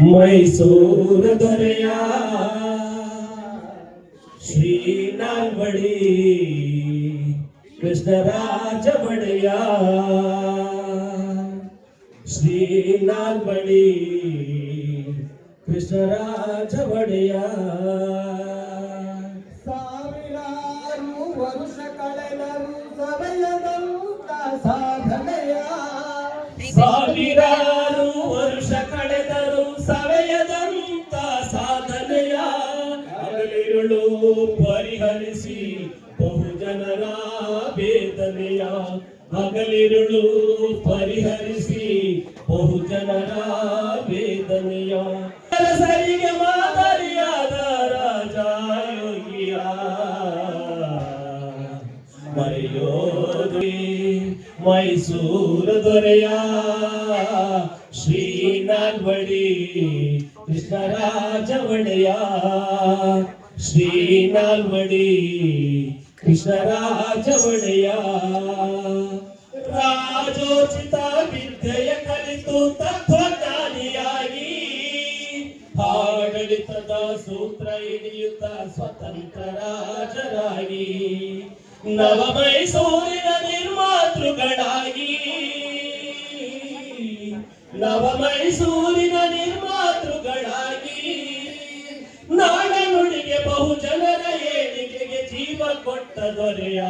ಮೈಸೂರ ದೊರೆಯ ಶ್ರೀ ನಾಲ್ವಡಿ ಕೃಷ್ಣರಾಜ ಒಡೆಯ ಶ್ರೀ ನಾಲ್ವಡಿ ಕೃಷ್ಣರಾಜ ಒಡೆಯ ಸಾವಿರಾರು ವರುಷ ಕಳೆದರು ಸವೆಯದಂತ ಸಾಧನೆಯ ಸಾವಿರಾರು ವರುಷ ಕಳೆದರು ಸವೆಯದಂತ ಸಾಧನೆಯ ಹಗಲಿರುಳು ಪರಿಹರಿಸಿ ಬಹುಜನರ ವೇದನೆಯ ಹಗಲಿರುಳು ಪರಿಹರಿಸಿ ಬಹುಜನರ ವೇದನೆಯ ಸರಿಗೆ ಮಾದರಿಯಾದ ರಾಜ ಯೋಗಿಯ ಮರೆಯೋದು ಮೈಸೂರ ದೊರೆಯ ಶ್ರೀ ನಾಲ್ವಡಿ ಕೃಷ್ಣರಾಜ ಒಡೆಯ ಶ್ರೀ ನಾಲ್ವಡಿ ಕೃಷ್ಣರಾಜ ಒಡೆಯ ರಾಜೋಚಿತ ವಿದ್ಯೆಯ ಕಲಿತು ತತ್ವಜ್ಞಾನಿಯಾಗಿ ಆಡಳಿತದ ಸೂತ್ರ ಹಿಡಿಯುತ್ತ ಸ್ವತಂತ್ರ ರಾಜರಾಗಿ ನವ ಮೈಸೂರಿನ ನಿರ್ಮಾತೃಗಳಾಗಿ ನವ ಮೈಸೂರಿನ ನಿರ್ಮಾತೃಗಳಾಗಿ ನಾಡ ನುಡಿಗೆ ಬಹುಜನರ ಏಳಿಗೆಗೆ ಜೀವ ಕೊಟ್ಟ ದೊರೆಯ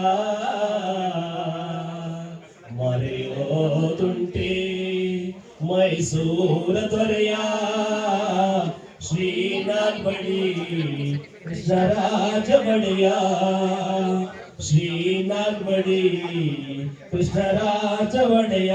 ಮರೆಯೋದುಂಟೆ ಮೈಸೂರ ದೊರೆಯ ಶ್ರೀ ನಾಲ್ವಡಿ ಕೃಷ್ಣರಾಜ ಒಡೆಯ ಶ್ರೀ ನಾಲ್ವಡಿ ಕೃಷ್ಣರಾಜ ಒಡೆಯ